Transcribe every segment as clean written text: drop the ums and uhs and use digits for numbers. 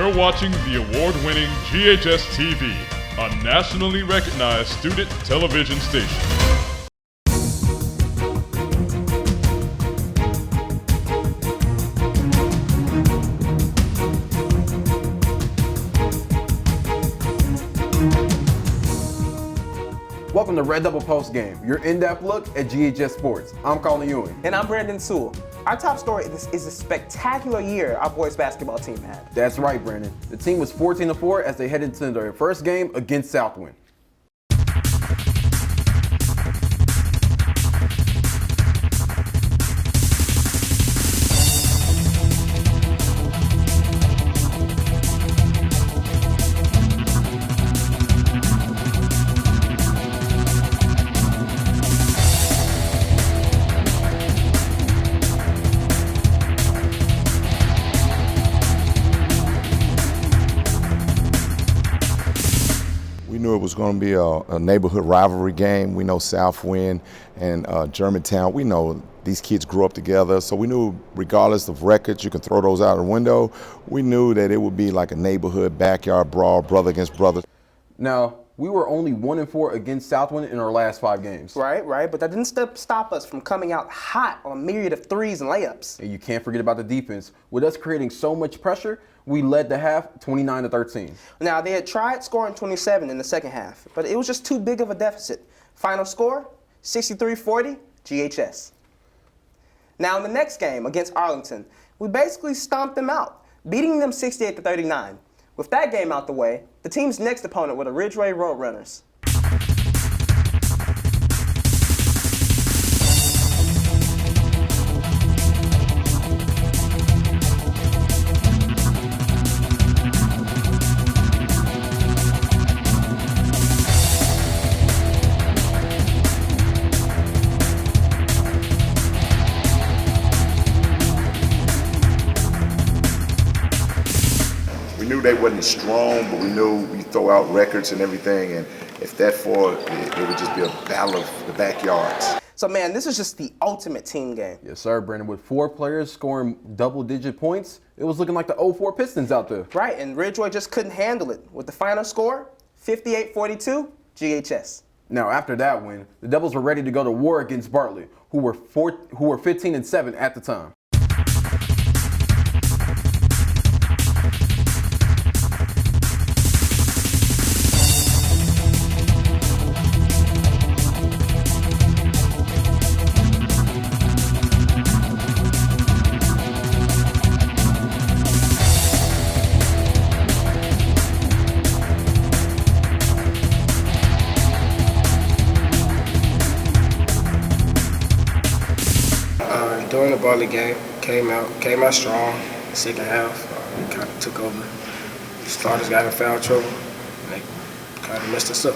You're watching the award-winning GHS-TV, a nationally recognized student television station. Welcome to Red Double Postgame, your in-depth look at GHS sports. I'm Collin Ewing. And I'm Brandon Sewell. Our top story is a spectacular year our boys basketball team had. That's right, Brandon. The team was 14-4 as they headed into their first game against Southwind. We knew it was going to be a neighborhood rivalry game. We know Southwind and Germantown. We know these kids grew up together, so we knew regardless of records, you can throw those out the window. We knew that it would be like a neighborhood backyard brawl, brother against brother. Now, we were only 1-4 against Southwind in our last 5 games. Right, but that didn't stop us from coming out hot on a myriad of threes and layups. And you can't forget about the defense. With us creating so much pressure, we led the half 29-13. Now, they had tried scoring 27 in the second half, but it was just too big of a deficit. Final score, 63-40, GHS. Now, in the next game against Arlington, we basically stomped them out, beating them 68-39. With that game out the way, the team's next opponent were the Ridgeway Roadrunners. We knew they wasn't as strong, but we knew we throw out records and everything, and if that far, it would just be a battle of the backyards. So, man, this is just the ultimate team game. Yes, sir, Brandon. With 4 players scoring double-digit points, it was looking like the 04 Pistons out there. Right, and Ridgeway just couldn't handle it. With the final score, 58-42, GHS. Now, after that win, the Devils were ready to go to war against Bartlett, who were 15-7 at the time. During the Bartlett game, came out strong. Second half, we kind of took over. The starters got in foul trouble, and they kind of messed us up.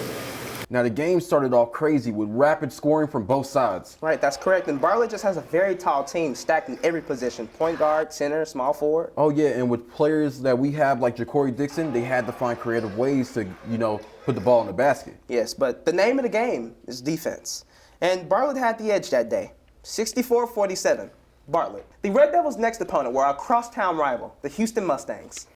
Now, the game started off crazy with rapid scoring from both sides. Right, that's correct. And Bartlett just has a very tall team stacked in every position. Point guard, center, small forward. Oh, yeah, and with players that we have like Ja'Cory Dixon, they had to find creative ways to, put the ball in the basket. Yes, but the name of the game is defense. And Bartlett had the edge that day. 64-47, Bartlett. The Red Devils' next opponent were our crosstown rival, the Houston Mustangs.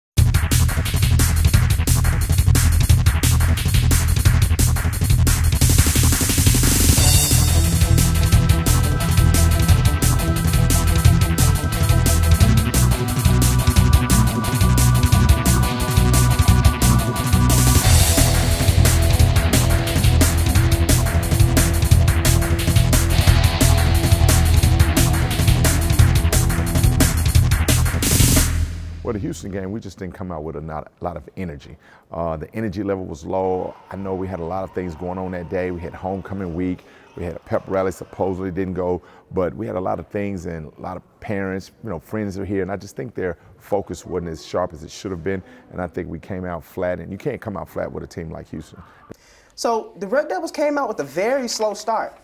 Well, the Houston game, we just didn't come out with a lot of energy. The energy level was low. I know we had a lot of things going on that day. We had homecoming week. We had a pep rally, supposedly didn't go, but we had a lot of things and a lot of parents, friends are here, and I just think their focus wasn't as sharp as it should have been, and I think we came out flat, and you can't come out flat with a team like Houston. So the Red Devils came out with a very slow start.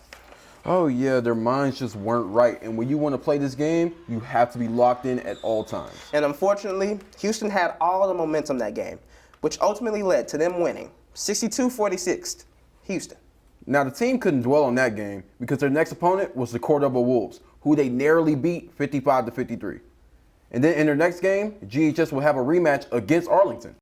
Oh yeah, their minds just weren't right. And when you want to play this game, you have to be locked in at all times. And unfortunately, Houston had all the momentum that game, which ultimately led to them winning 62-46, Houston. Now the team couldn't dwell on that game because their next opponent was the Cordoba Wolves, who they narrowly beat 55-53. And then in their next game, GHS will have a rematch against Arlington.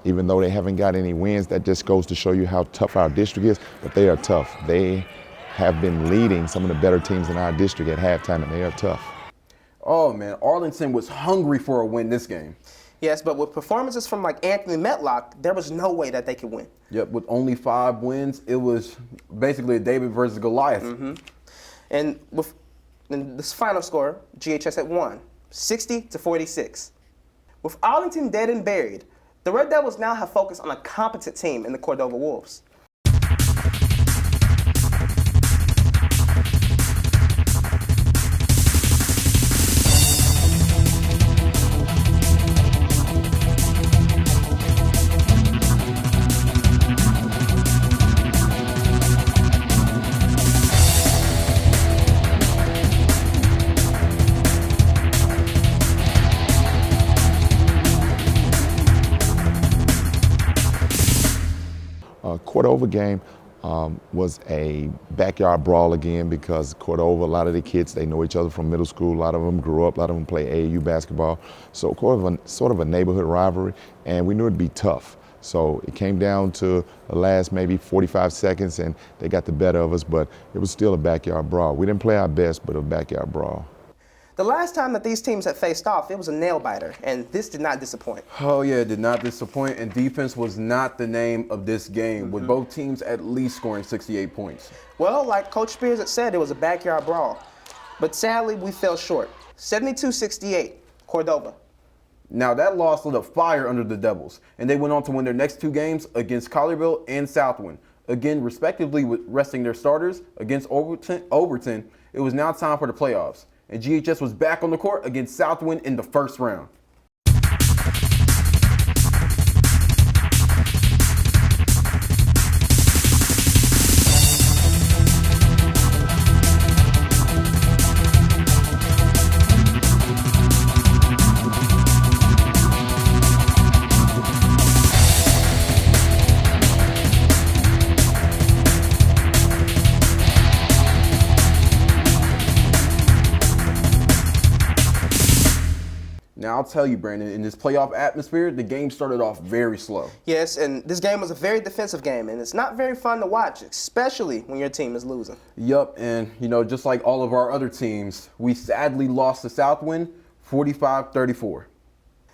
Even though they haven't got any wins, that just goes to show you how tough our district is, but they are tough. They have been leading some of the better teams in our district at halftime, and they are tough. Oh man, Arlington was hungry for a win this game. Yes, but with performances from like Anthony Metlock, there was no way that they could win. Yep, with only 5 wins, it was basically a David versus Goliath. And with this final score, GHS had won, 60-46. With Arlington dead and buried, the Red Devils now have focused on a competent team in the Cordova Wolves. Cordova game was a backyard brawl again because Cordova, a lot of the kids, they know each other from middle school. A lot of them grew up, a lot of them play AAU basketball. So Cordova, sort of a neighborhood rivalry, and we knew it'd be tough. So it came down to the last maybe 45 seconds, and they got the better of us, but it was still a backyard brawl. We didn't play our best, but a backyard brawl. The last time that these teams had faced off, it was a nail-biter, and this did not disappoint. Oh yeah, it did not disappoint, and defense was not the name of this game, with both teams at least scoring 68 points. Well, like Coach Spears had said, it was a backyard brawl. But sadly, we fell short. 72-68, Cordova. Now that loss lit a fire under the Devils, and they went on to win their next 2 games against Collierville and Southwind. Again, respectively, with resting their starters against Overton, it was now time for the playoffs. And GHS was back on the court against Southwind in the first round. Now, I'll tell you, Brandon, in this playoff atmosphere, the game started off very slow. Yes, and this game was a very defensive game, and it's not very fun to watch, especially when your team is losing. Yup, and just like all of our other teams, we sadly lost to Southwind 45-34.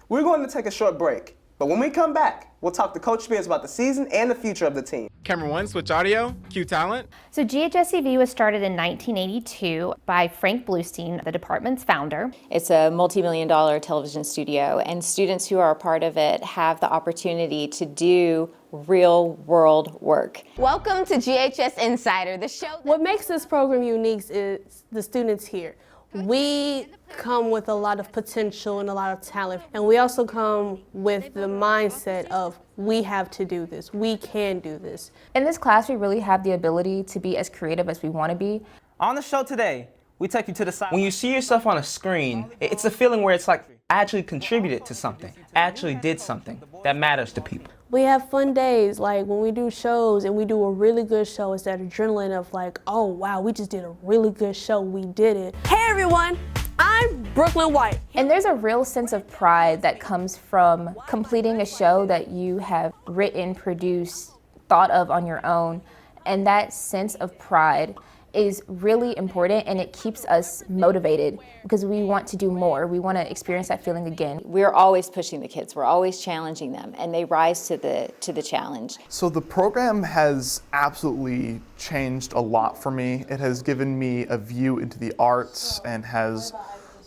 We're going to take a short break, but when we come back, we'll talk to Coach Spears about the season and the future of the team. Camera 1, switch audio, cue talent. So GHS-TV was started in 1982 by Frank Bluestein, the department's founder. It's a multi-million-dollar television studio, and students who are a part of it have the opportunity to do real-world work. Welcome to GHS Insider, the show. What makes this program unique is the students here. We come with a lot of potential and a lot of talent, and we also come with the mindset of we have to do this, we can do this. In this class, we really have the ability to be as creative as we want to be. On the show today, we take you to the side. When you see yourself on a screen, it's a feeling where it's like, I actually contributed to something, I actually did something that matters to people. We have fun days, like when we do shows and we do a really good show, it's that adrenaline of like, oh wow, we just did a really good show, we did it. Hey everyone, I'm Brooklyn White. And there's a real sense of pride that comes from completing a show that you have written, produced, thought of on your own. And that sense of pride is really important, and it keeps us motivated because we want to do more. We want to experience that feeling again. We're always pushing the kids, we're always challenging them, and they rise to the challenge. So the program has absolutely changed a lot for me. It has given me a view into the arts and has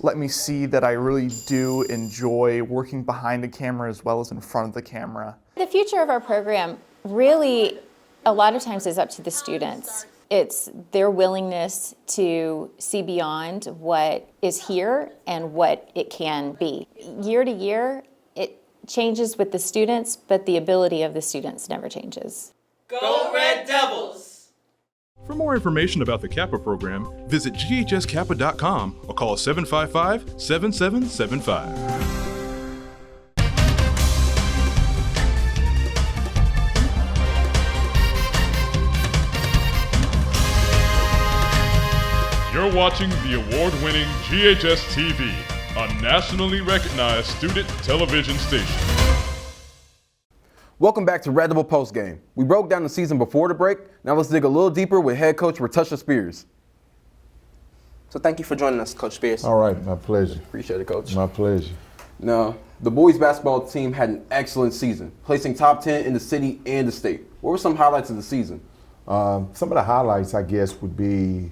let me see that I really do enjoy working behind the camera as well as in front of the camera. The future of our program really, a lot of times, is up to the students. It's their willingness to see beyond what is here and what it can be. Year to year, it changes with the students, but the ability of the students never changes. Go Red Devils! For more information about the Kappa program, visit ghskappa.com or call 755-7775. You're watching the award-winning GHS-TV, a nationally recognized student television station. Welcome back to Red Devil Postgame. We broke down the season before the break. Now let's dig a little deeper with head coach Ratusha Spears. So thank you for joining us, Coach Spears. All right, my pleasure. Appreciate it, Coach. My pleasure. Now, the boys basketball team had an excellent season, placing top 10 in the city and the state. What were some highlights of the season? Some of the highlights, I guess, would be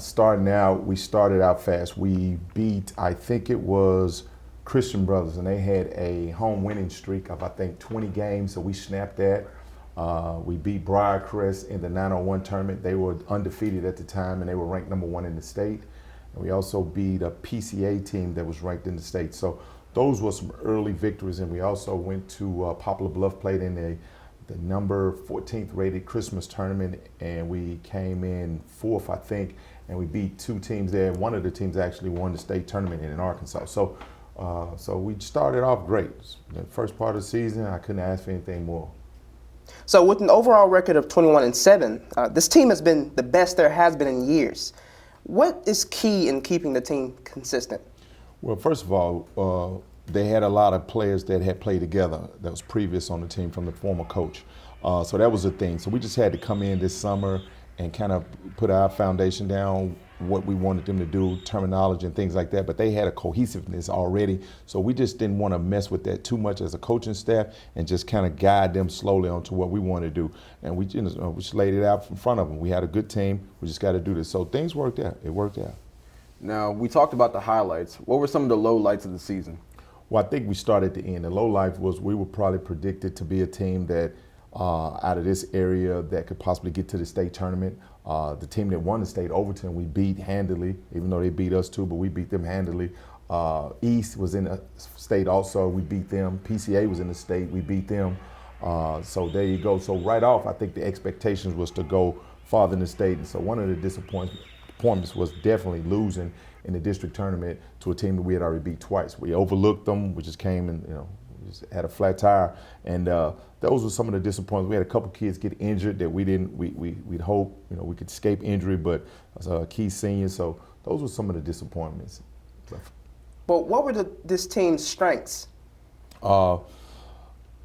starting out, we started out fast. We beat, I think it was Christian Brothers, and they had a home winning streak of, I think, 20 games, so we snapped that. We beat Briarcrest in the 901 tournament. They were undefeated at the time, and they were ranked #1 in the state. And we also beat a PCA team that was ranked in the state. So those were some early victories, and we also went to Poplar Bluff, played in the number 14th rated Christmas tournament, and we came in 4th, I think, and we beat 2 teams there. One of the teams actually won the state tournament in Arkansas. So we started off great. The first part of the season, I couldn't ask for anything more. So with an overall record of 21-7, this team has been the best there has been in years. What is key in keeping the team consistent? Well, first of all, they had a lot of players that had played together that was previous on the team from the former coach. So that was a thing. So we just had to come in this summer and kind of put our foundation down, what we wanted them to do, terminology and things like that. But they had a cohesiveness already. So we just didn't want to mess with that too much as a coaching staff and just kind of guide them slowly onto what we want to do. And we just laid it out in front of them. We had a good team. We just got to do this. So things worked out. It worked out. Now, we talked about the highlights. What were some of the lowlights of the season? Well, I think we started at the end. The low life was we were probably predicted to be a team that out of this area that could possibly get to the state tournament. The team that won the state, Overton, we beat handily, even though they beat us too, but we beat them handily. East was in the state also, we beat them. PCA was in the state, we beat them. So there you go. So right off, I think the expectations was to go farther in the state. And so one of the disappointments was definitely losing in the district tournament to a team that we had already beat twice. We overlooked them, we just came and, just had a flat tire. And those were some of the disappointments. We had a couple kids get injured that we'd hope, we could escape injury, but as a key senior, so those were some of the disappointments. But what were this team's strengths?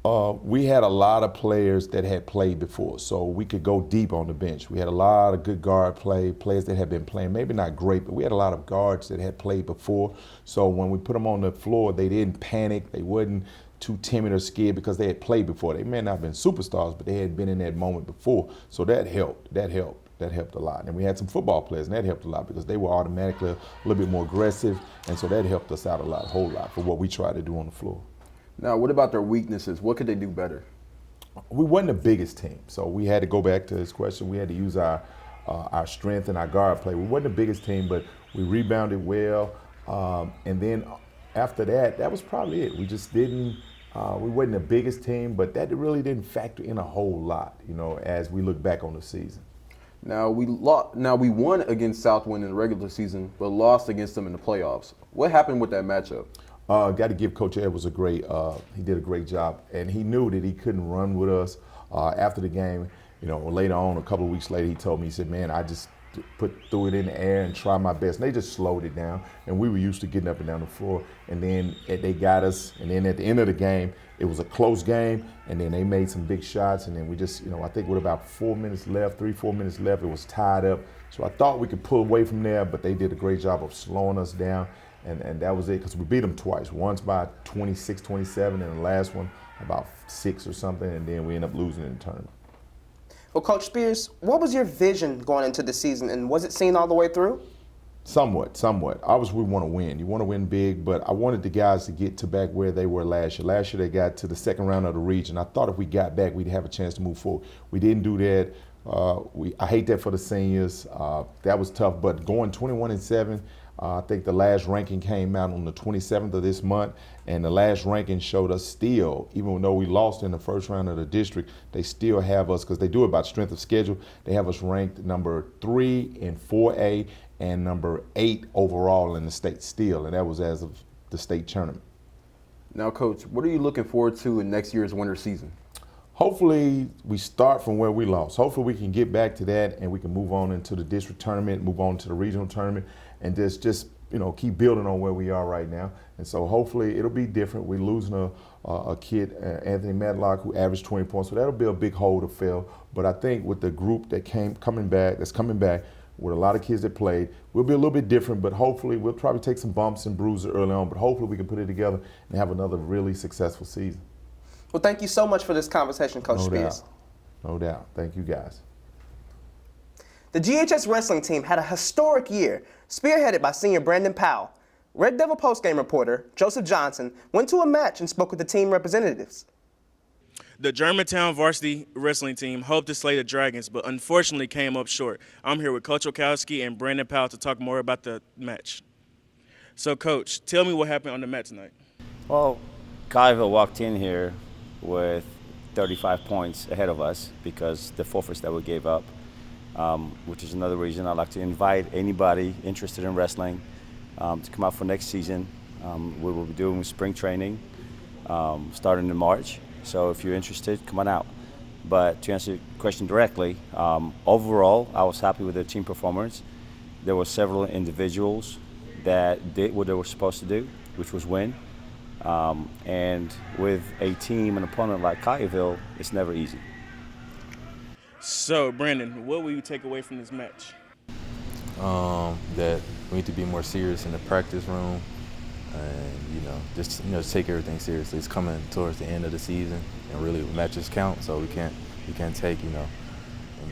We had a lot of players that had played before, so we could go deep on the bench. We had a lot of good guard players that had been playing, maybe not great, but we had a lot of guards that had played before. So when we put them on the floor, they didn't panic. They wasn't too timid or scared because they had played before. They may not have been superstars, but they had been in that moment before. So that helped. That helped a lot. And we had some football players, and that helped a lot because they were automatically a little bit more aggressive, and so that helped us out a whole lot for what we try to do on the floor. Now, what about their weaknesses? What could they do better? We wasn't the biggest team, so we had to go back to this question. We had to use our strength and our guard play. We wasn't the biggest team, but we rebounded well. And then after that, that was probably it. We just didn't, we wasn't the biggest team, but that really didn't factor in a whole lot, as we look back on the season. Now, we won against Southwind in the regular season, but lost against them in the playoffs. What happened with that matchup? Got to give Coach Edwards he did a great job, and he knew that he couldn't run with us. After the game, later on, a couple of weeks later, he told me, he said, man, I just threw it in the air and tried my best. And they just slowed it down, and we were used to getting up and down the floor. And then they got us, and then at the end of the game, it was a close game, and then they made some big shots, and then we just, I think with about 4 minutes left, 3-4 minutes left, it was tied up. So I thought we could pull away from there, but they did a great job of slowing us down. And that was it, because we beat them twice. Once by 26, 27, and the last one about 6 or something, and then we ended up losing in the tournament. Well, Coach Spears, what was your vision going into the season, and was it seen all the way through? Somewhat. Obviously, we want to win. You want to win big, but I wanted the guys to get to back where they were last year. Last year, they got to the second round of the region. I thought if we got back, we'd have a chance to move forward. We didn't do that. I hate that for the seniors. That was tough, but going 21-7, I think the last ranking came out on the 27th of this month, and the last ranking showed us still, even though we lost in the first round of the district, they still have us, because they do it by strength of schedule, they have us ranked number 3 in 4A and number 8 overall in the state still, and that was as of the state tournament. Now, Coach, what are you looking forward to in next year's winter season? Hopefully we start from where we lost. Hopefully we can get back to that and we can move on into the district tournament, move on to the regional tournament, and just keep building on where we are right now. And so hopefully it'll be different. We're losing a kid, Anthony Madlock, who averaged 20 points, so that'll be a big hole to fill. But I think with the group that's coming back, with a lot of kids that played, we'll be a little bit different, but hopefully we'll probably take some bumps and bruises early on, but hopefully we can put it together and have another really successful season. Well, thank you so much for this conversation, Coach Spears. No doubt. Thank you, guys. The GHS wrestling team had a historic year, spearheaded by senior Brandon Powell. Red Devil postgame reporter Joseph Johnson went to a match and spoke with the team representatives. The Germantown varsity wrestling team hoped to slay the Dragons, but unfortunately came up short. I'm here with Coach Okowski and Brandon Powell to talk more about the match. So, Coach, tell me what happened on the mat tonight. Well, Collierville walked in here with 35 points ahead of us because the forfeits that we gave up, which is another reason I'd like to invite anybody interested in wrestling to come out for next season. We will be doing spring training starting in March. So if you're interested, come on out. But to answer your question directly, overall, I was happy with the team performance. There were several individuals that did what they were supposed to do, which was win. And with a team, an opponent like Collierville, it's never easy. So, Brandon, what will you take away from this match? That we need to be more serious in the practice room, and just take everything seriously. It's coming towards the end of the season, and really matches count. So we can't take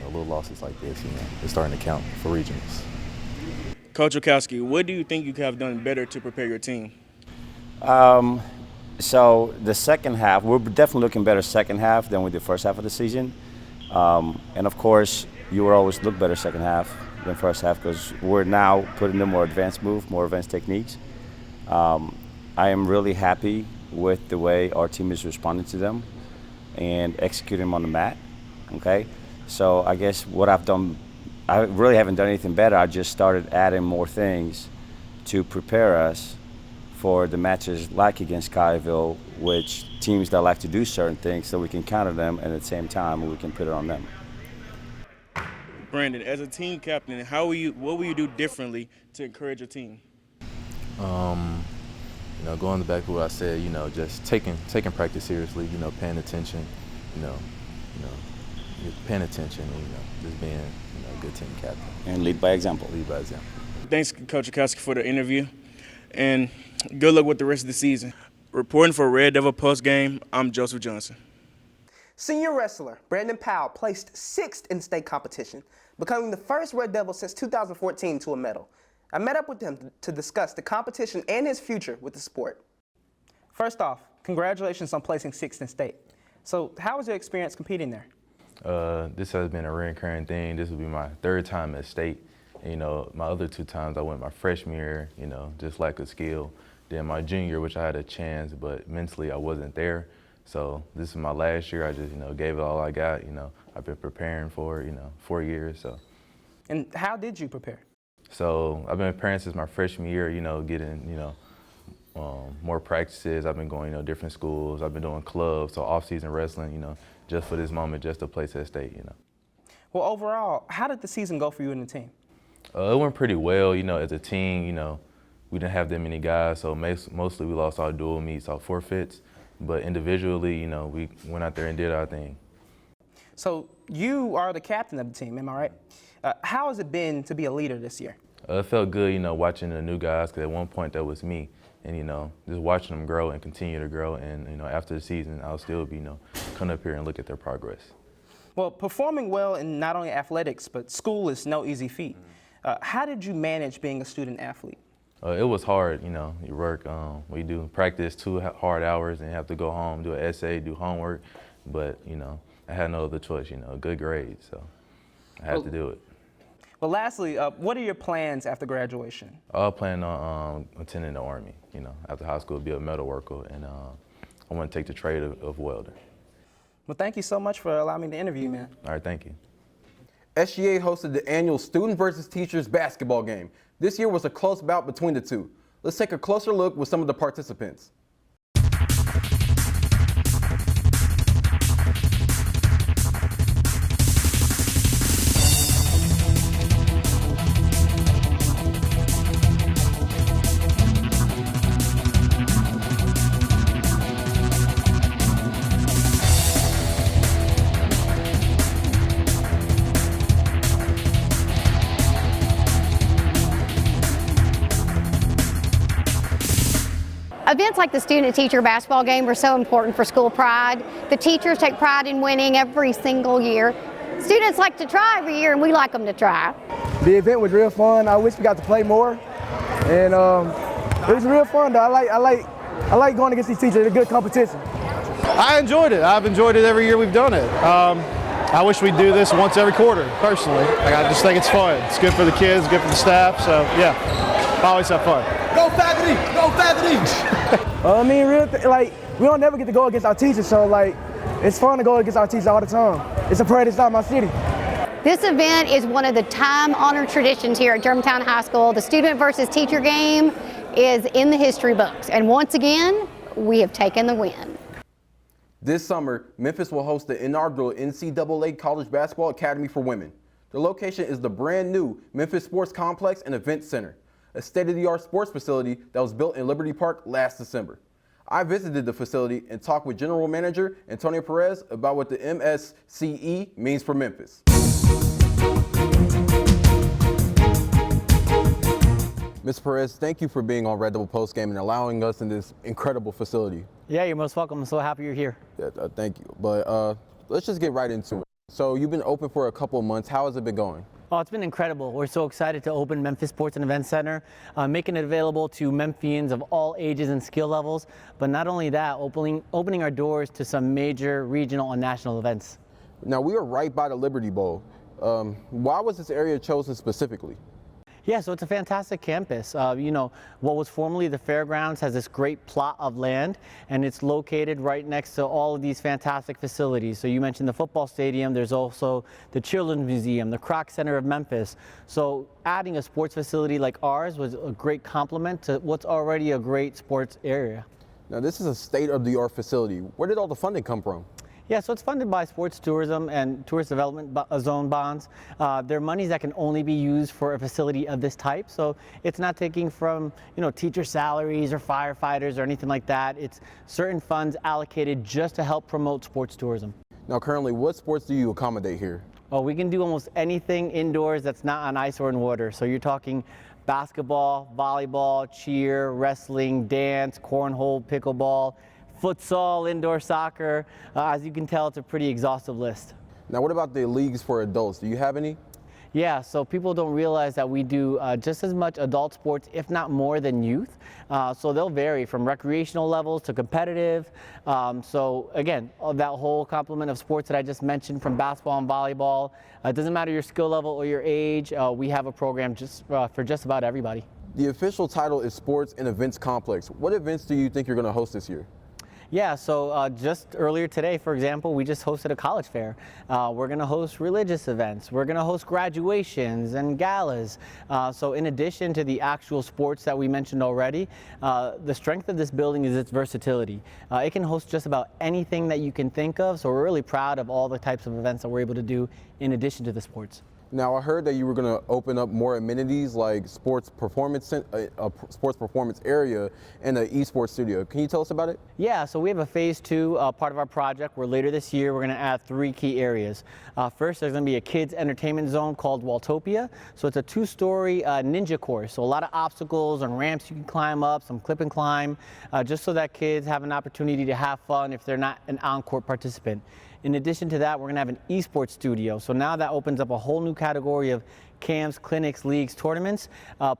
little losses like this. It's starting to count for regionals. Coach Okowski, what do you think you could have done better to prepare your team? So the second half, we're definitely looking better second half than we did first half of the season. And of course, you will always look better second half than first half because we're now putting in more advanced moves, more advanced techniques. I am really happy with the way our team is responding to them and executing them on the mat, okay? So I guess what I've done, I really haven't done anything better. I just started adding more things to prepare us for the matches like against Collierville, which teams that like to do certain things so we can counter them and at the same time we can put it on them. Brandon, as a team captain, what will you do differently to encourage your team? Going back to what I said, just taking practice seriously, paying attention, paying attention, and just being a good team captain. And lead by example. Lead by example. Thanks, Coach Okowski, for the interview, and good luck with the rest of the season. Reporting for Red Devil Postgame, I'm Joseph Johnson. Senior wrestler Brandon Powell placed 6th in state competition, becoming the first Red Devil since 2014 to a medal. I met up with him to discuss the competition and his future with the sport. First off, congratulations on placing 6th in state. So how was your experience competing there? This has been a recurring thing. This will be my 3rd time at state. My other 2 times I went my freshman year, just like a skill. Then my junior year, which I had a chance, but mentally I wasn't there. So this is my last year. I just, gave it all I got. I've been preparing for it, 4 years. So. And how did you prepare? So I've been preparing since my freshman year, getting, more practices. I've been going, different schools. I've been doing clubs, so off-season wrestling, just for this moment, just to place at state, Well, overall, how did the season go for you and the team? It went pretty well, as a team, we didn't have that many guys, so mostly we lost our dual meets, our forfeits, but individually, we went out there and did our thing. So you are the captain of the team, am I right? How has it been to be a leader this year? It felt good, watching the new guys, because at one point that was me, and, just watching them grow and continue to grow, and, after the season, I'll still be, come up here and look at their progress. Well, performing well in not only athletics, but school is no easy feat. How did you manage being a student athlete? It was hard, you work, we do practice 2 hard hours and have to go home, do an essay, do homework, but, I had no other choice, good grades, so. I had to do it. But lastly, what are your plans after graduation? I plan on attending the Army, after high school, be a metal worker, and I want to take the trade of welder. Well, thank you so much for allowing me to interview you, man. All right, thank you. SGA hosted the annual Student versus Teachers basketball game. This year was a close bout between the two. Let's take a closer look with some of the participants. Events like the student-teacher basketball game are so important for school pride. The teachers take pride in winning every single year. Students like to try every year, and we like them to try. The event was real fun. I wish we got to play more, and it was real fun. Though I like going against these teachers. It's a good competition. I enjoyed it. I've enjoyed it every year we've done it. I wish we'd do this once every quarter. Personally, I just think it's fun. It's good for the kids, good for the staff. So yeah, I always have fun. Go faculty! Go faculty! I mean, we don't never get to go against our teachers, so it's fun to go against our teachers all the time. It's a pride. It's not my city. This event is one of the time-honored traditions here at Germantown High School. The student versus teacher game is in the history books, and once again, we have taken the win. This summer, Memphis will host the inaugural NCAA College Basketball Academy for Women. The location is the brand new Memphis Sports Complex and Event Center, a state-of-the-art sports facility that was built in Liberty Park last December. I visited the facility and talked with General Manager Antonio Perez about what the MSCE means for Memphis. Ms. Perez, thank you for being on Red Devil Postgame and allowing us in this incredible facility. Yeah, you're most welcome. I'm so happy you're here. Yeah, thank you. But let's just get right into it. So you've been open for a couple of months. How has it been going? Oh, it's been incredible. We're so excited to open Memphis Sports and Event Center, making it available to Memphians of all ages and skill levels. But not only that, opening our doors to some major regional and national events. Now, we are right by the Liberty Bowl. Why was this area chosen specifically? Yeah, so it's a fantastic campus. What was formerly the fairgrounds has this great plot of land, and it's located right next to all of these fantastic facilities. So you mentioned the football stadium. There's also the Children's Museum, the Kroc Center of Memphis. So adding a sports facility like ours was a great complement to what's already a great sports area. Now, this is a state-of-the-art facility. Where did all the funding come from? Yeah, so it's funded by sports tourism and tourist development zone bonds. They're monies that can only be used for a facility of this type. So it's not taking from, teacher salaries or firefighters or anything like that. It's certain funds allocated just to help promote sports tourism. Now, currently, what sports do you accommodate here? Oh, we can do almost anything indoors that's not on ice or in water. So you're talking basketball, volleyball, cheer, wrestling, dance, cornhole, pickleball, futsal, indoor soccer. As you can tell, it's a pretty exhaustive list. Now, what about the leagues for adults? Do you have any? Yeah, so people don't realize that we do just as much adult sports, if not more, than youth. So they'll vary from recreational levels to competitive. So again, that whole complement of sports that I just mentioned, from basketball and volleyball, it doesn't matter your skill level or your age, we have a program just for just about everybody. The official title is Sports and Events Complex. What events do you think you're going to host this year? Yeah, so just earlier today, for example, we just hosted a college fair. We're going to host religious events. We're going to host graduations and galas. So in addition to the actual sports that we mentioned already, the strength of this building is its versatility. It can host just about anything that you can think of, so we're really proud of all the types of events that we're able to do in addition to the sports. Now, I heard that you were going to open up more amenities like sports performance area and an esports studio. Can you tell us about it? Yeah, so we have a phase 2 part of our project where later this year we're going to add 3 key areas. First, there's going to be a kids entertainment zone called Waltopia. So it's a 2-story ninja course. So a lot of obstacles and ramps you can climb up, some clip and climb, just so that kids have an opportunity to have fun if they're not an on-court participant. In addition to that, we're going to have an esports studio. So now that opens up a whole new category of camps, clinics, leagues, tournaments,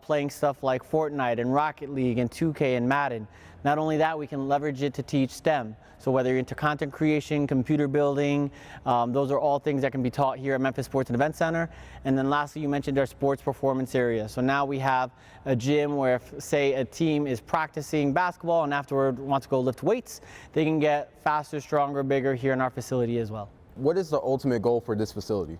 playing stuff like Fortnite and Rocket League and 2K and Madden. Not only that, we can leverage it to teach STEM. So whether you're into content creation, computer building, those are all things that can be taught here at Memphis Sports and Event Center. And then lastly, you mentioned our sports performance area. So now we have a gym where if, say, a team is practicing basketball and afterward wants to go lift weights, they can get faster, stronger, bigger here in our facility as well. What is the ultimate goal for this facility?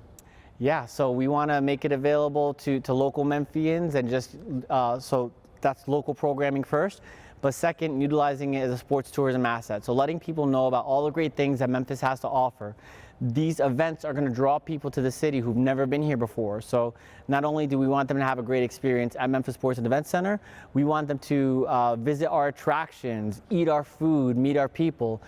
Yeah, so we want to make it available to local Memphians and just so that's local programming first. But second, utilizing it as a sports tourism asset. So letting people know about all the great things that Memphis has to offer. These events are going to draw people to the city who've never been here before. So not only do we want them to have a great experience at Memphis Sports and Event Center, we want them to visit our attractions, eat our food, meet our people.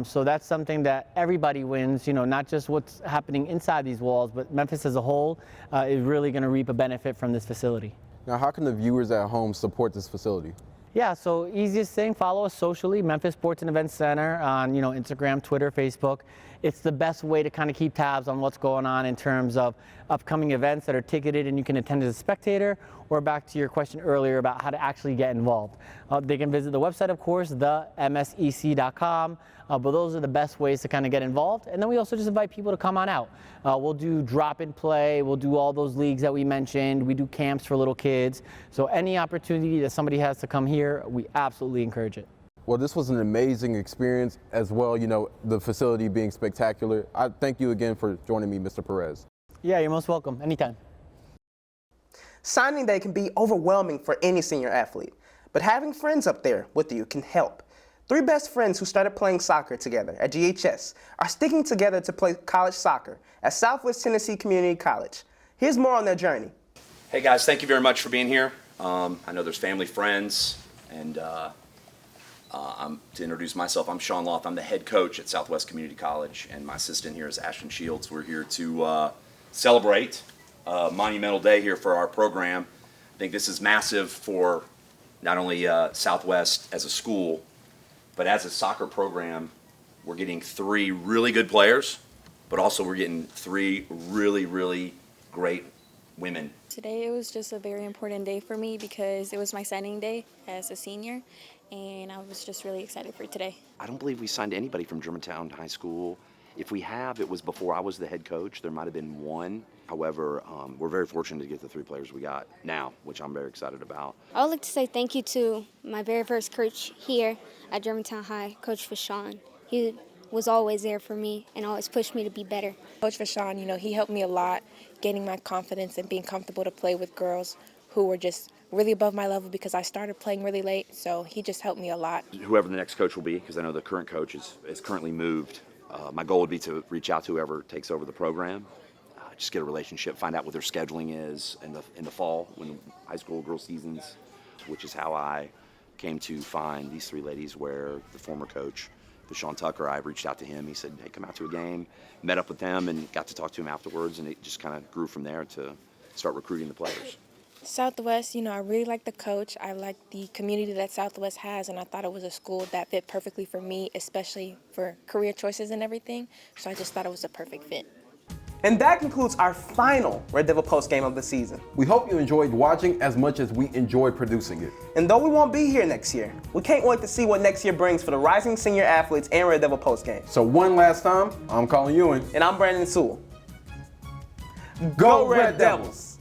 So that's something that everybody wins, you know, not just what's happening inside these walls, but Memphis as a whole is really going to reap a benefit from this facility. Now, how can the viewers at home support this facility? Yeah, so easiest thing, follow us socially, Memphis Sports and Events Center on, Instagram, Twitter, Facebook. It's the best way to kind of keep tabs on what's going on in terms of upcoming events that are ticketed and you can attend as a spectator, or back to your question earlier about how to actually get involved. They can visit the website, of course, themsec.com, but those are the best ways to kind of get involved. And then we also just invite people to come on out. We'll do drop and play, we'll do all those leagues that we mentioned, we do camps for little kids. So any opportunity that somebody has to come here, we absolutely encourage it. Well, this was an amazing experience as well, the facility being spectacular. I thank you again for joining me, Mr. Perez. Yeah, you're most welcome, anytime. Signing day can be overwhelming for any senior athlete, but having friends up there with you can help. 3 best friends who started playing soccer together at GHS are sticking together to play college soccer at Southwest Tennessee Community College. Here's more on their journey. Hey guys, thank you very much for being here. I know there's family, friends, and to introduce myself, I'm Sean Loth. I'm the head coach at Southwest Community College, and my assistant here is Ashton Shields. We're here to celebrate a monumental day here for our program. I think this is massive for not only Southwest as a school, but as a soccer program. We're getting 3 really good players, but also we're getting 3 really, really great women. Today it was just a very important day for me because it was my signing day as a senior, and I was just really excited for today. I don't believe we signed anybody from Germantown High School. If we have, it was before I was the head coach. There might have been 1. However, we're very fortunate to get the 3 players we got now, which I'm very excited about. I would like to say thank you to my very first coach here at Germantown High, Coach Fashawn. He was always there for me and always pushed me to be better. Coach Fashawn, he helped me a lot, gaining my confidence and being comfortable to play with girls who were just really above my level because I started playing really late, so he just helped me a lot. Whoever the next coach will be, because I know the current coach is currently moved, my goal would be to reach out to whoever takes over the program, just get a relationship, find out what their scheduling is in the fall when high school girls seasons, which is how I came to find these 3 ladies, where the former coach, Sean Tucker, I reached out to him. He said, hey, come out to a game, met up with them, and got to talk to him afterwards, and it just kind of grew from there to start recruiting the players. Southwest, I really like the coach. I like the community that Southwest has, and I thought it was a school that fit perfectly for me, especially for career choices and everything. So I just thought it was a perfect fit. And that concludes our final Red Devil Post game of the season. We hope you enjoyed watching as much as we enjoyed producing it. And though we won't be here next year, we can't wait to see what next year brings for the rising senior athletes and Red Devil Post game. So one last time, I'm Collin Ewing. And I'm Brandon Sewell. Go Red Devils!